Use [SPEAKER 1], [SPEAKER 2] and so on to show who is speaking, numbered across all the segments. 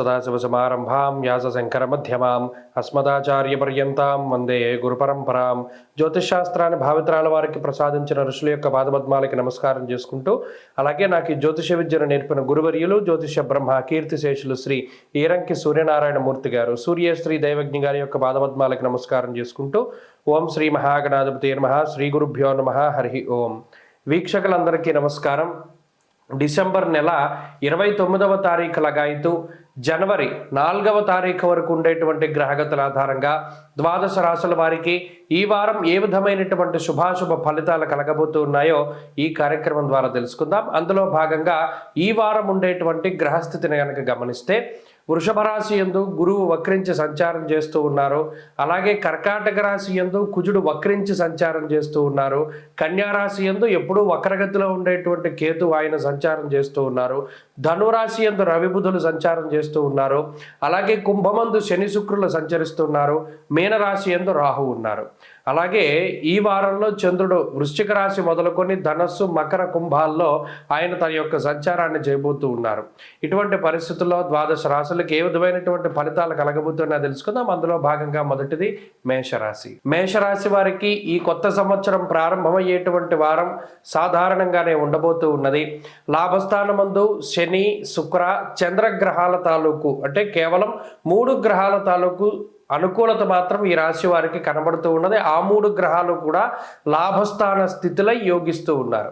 [SPEAKER 1] సదాశివసమారంభాం వ్యాసశంకరమధ్యమాం అస్మదాచార్యపర్యంతాం వందే గురుపరంపరాం. జ్యోతిషశాస్త్రాన్ని భావితరాల వారికి ప్రసాదించిన ఋషుల యొక్క పాదపద్మాలకి నమస్కారం చేసుకుంటూ, అలాగే నాకు ఈ జ్యోతిష విద్యను నేర్పిన గురువర్యులు జ్యోతిష బ్రహ్మ కీర్తిశేషులు శ్రీ ఈరంకి సూర్యనారాయణ మూర్తి గారు, సూర్యశ్రీ దైవజ్ఞ గారి యొక్క పాదపద్మాలకి నమస్కారం చేసుకుంటూ, ఓం శ్రీ మహాగణాధిపతి నమః, శ్రీ గురుభ్యో నమః, హరి ఓం. వీక్షకులందరికీ నమస్కారం. డిసెంబర్ నెల 29వ తారీఖు లగాయితూ జనవరి 4వ తారీఖు వరకు ఉండేటువంటి గ్రహగతుల ఆధారంగా ద్వాదశ రాశుల వారికి ఈ వారం ఏ విధమైనటువంటి శుభాశుభ ఫలితాలు కలగబోతూ ఉన్నాయో ఈ కార్యక్రమం ద్వారా తెలుసుకుందాం. అందులో భాగంగా ఈ వారం ఉండేటువంటి గ్రహస్థితిని కనుక గమనిస్తే, వృషభ రాశి యందు గురువు వక్రించి సంచారం చేస్తూ ఉన్నారు. అలాగే కర్కాటక రాశి యందు కుజుడు వక్రించి సంచారం చేస్తూ ఉన్నారు. కన్యా రాశి యందు ఎప్పుడూ వక్రగతిలో ఉండేటువంటి కేతు ఆయన సంచారం చేస్తూ ఉన్నారు. ధనురాశి యందు రవి బుధులు సంచారం చేస్తూ ఉన్నారు. అలాగే కుంభమందు శని శుక్రులు సంచరిస్తున్నారు. మీనరాశి యందు రాహు ఉన్నారు. అలాగే ఈ వారంలో చంద్రుడు వృశ్చిక రాశి మొదలుకొని ధనస్సు మకర కుంభాల్లో ఆయన తన యొక్క సంచారాన్ని చేయబోతూ ఉన్నారు. ఇటువంటి పరిస్థితుల్లో ద్వాదశ రాశులకు ఏ విధమైనటువంటి ఫలితాలు కలగబోతున్నా తెలుసుకుందాం. అందులో భాగంగా మొదటిది మేషరాశి. మేషరాశి వారికి ఈ కొత్త సంవత్సరం ప్రారంభమయ్యేటువంటి వారం సాధారణంగానే ఉండబోతూ ఉన్నది. లాభస్థానమందు శని శుక్ర చంద్రగ్రహాల తాలూకు, అంటే కేవలం 3 గ్రహాల తాలూకు అనుకూలత మాత్రం ఈ రాశి వారికి కనబడుతూ ఉన్నది. ఆ 3 గ్రహాలు కూడా లాభస్థాన స్థితిలో యోగిస్తూ ఉన్నారు.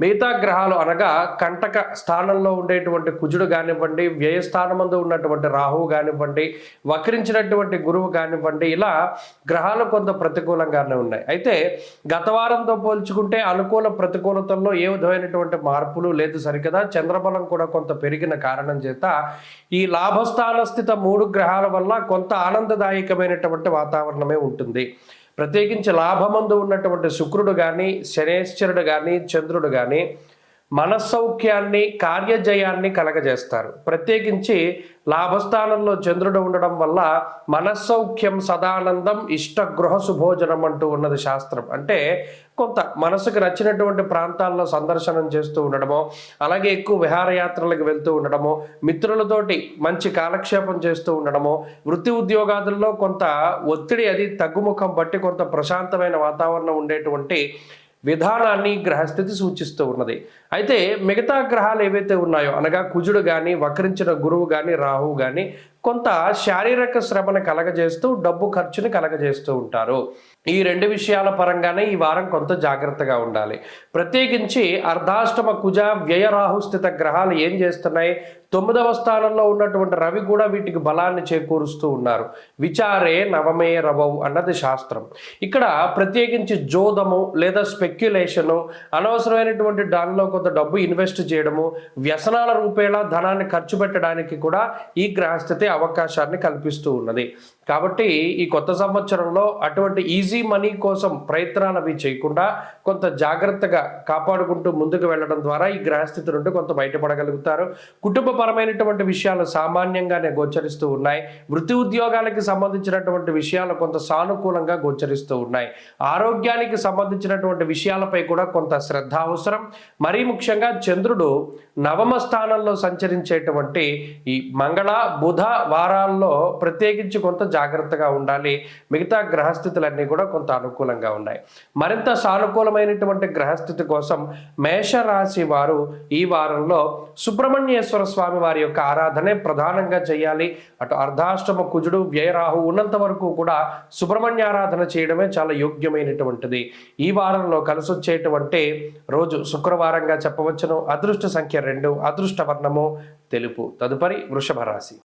[SPEAKER 1] మిగతా గ్రహాలు అనగా కంటక స్థానంలో ఉండేటువంటి కుజుడు కానివ్వండి, వ్యయస్థానమందు ఉన్నటువంటి రాహువు కానివ్వండి, వక్రించినటువంటి గురువు కానివ్వండి, ఇలా గ్రహాలు కొంత ప్రతికూలంగానే ఉన్నాయి. అయితే గత వారంతో పోల్చుకుంటే అనుకూల ప్రతికూలతల్లో ఏ విధమైనటువంటి మార్పులు లేదు సరికదా. చంద్రబలం కూడా కొంత పెరిగిన కారణం చేత ఈ లాభస్థాన స్థిత 3 గ్రహాల వల్ల కొంత ఆనందదాయకమైనటువంటి వాతావరణమే ఉంటుంది. ప్రత్యేకించి లాభమందు ఉన్నటువంటి శుక్రుడు కానీ, శనేశ్వరుడు కానీ, చంద్రుడు కానీ మనస్సౌఖ్యాన్ని కార్యజయాన్ని కలగజేస్తారు. ప్రత్యేకించి లాభస్థానంలో చంద్రుడు ఉండడం వల్ల మనస్సౌఖ్యం సదానందం ఇష్ట గృహ శుభోజనం అంటూ ఉన్నది శాస్త్రం. అంటే కొంత మనసుకు నచ్చినటువంటి ప్రాంతాల్లో సందర్శనం చేస్తూ ఉండడమో, అలాగే ఎక్కువ విహారయాత్రలకు వెళ్తూ ఉండడమో, మిత్రులతోటి మంచి కాలక్షేపం చేస్తూ ఉండడమో, వృత్తి ఉద్యోగాదుల్లో కొంత ఒత్తిడి అది తగ్గుముఖం బట్టి కొంత ప్రశాంతమైన వాతావరణం ఉండేటువంటి విధానాన్ని గ్రహస్థితి సూచిస్తూ ఉన్నది. అయితే మిగతా గ్రహాలు ఏవైతే ఉన్నాయో అనగా కుజుడు కానీ, వక్రించిన గురువు కానీ, రాహువు కానీ కొంత శారీరక శ్రమను కలగజేస్తూ డబ్బు ఖర్చుని కలగజేస్తూ ఉంటారు. ఈ 2 విషయాల పరంగానే ఈ వారం కొంత జాగ్రత్తగా ఉండాలి. ప్రత్యేకించి అర్ధాష్టమ కుజ వ్యయ రాహు స్థిత గ్రహాలు ఏం చేస్తున్నాయి? 9వ స్థానంలో ఉన్నటువంటి రవి కూడా వీటికి బలాన్ని చేకూరుస్తూ ఉన్నారు. విచారే నవమే రవవు అన్నది శాస్త్రం. ఇక్కడ ప్రత్యేకించి జోదము లేదా స్పెక్యులేషను, అనవసరమైనటువంటి దానిలో కొంత డబ్బు ఇన్వెస్ట్ చేయడము, వ్యసనాల రూపేణా ధనాన్ని ఖర్చు పెట్టడానికి కూడా ఈ గ్రహస్థితి అవకాశాన్ని కల్పిస్తూ ఉన్నది. కాబట్టి ఈ కొత్త సంవత్సరంలో అటువంటి ఈజీ మనీ కోసం ప్రయత్నాలు అవి చేయకుండా కొంత జాగ్రత్తగా కాపాడుకుంటూ ముందుకు వెళ్ళడం ద్వారా ఈ గ్రహస్థితి నుండి కొంత బయటపడగలుగుతారు. కుటుంబపరమైనటువంటి విషయాలు సామాన్యంగానే గోచరిస్తూ ఉన్నాయి. వృత్తి ఉద్యోగాలకి సంబంధించినటువంటి విషయాలు కొంత సానుకూలంగా గోచరిస్తూ ఉన్నాయి. ఆరోగ్యానికి సంబంధించినటువంటి విషయాలపై కూడా కొంత శ్రద్ధ అవసరం. మరీ ముఖ్యంగా చంద్రుడు 9వ స్థానంలో సంచరించేటువంటి ఈ మంగళ బుధ వారాల్లో ప్రత్యేకించి కొంత జాగ్రత్తగా ఉండాలి. మిగతా గ్రహస్థితులన్నీ కూడా కొంత అనుకూలంగా ఉన్నాయి. మరింత సానుకూలమైనటువంటి గ్రహస్థితి కోసం మేషరాశి వారు ఈ వారంలో సుబ్రహ్మణ్యేశ్వర స్వామి వారి యొక్క ఆరాధనే ప్రధానంగా చేయాలి. అటు అర్ధాష్టమ కుజుడు వ్యయరాహు ఉన్నంత వరకు కూడా సుబ్రహ్మణ్య ఆరాధన చేయడమే చాలా యోగ్యమైనటువంటిది. ఈ వారంలో కలిసొచ్చేటువంటి రోజు శుక్రవారంగా చెప్పవచ్చును. అదృష్ట సంఖ్య 2, అదృష్ట వర్ణము తెలుపు. తదుపరి వృషభ రాశి.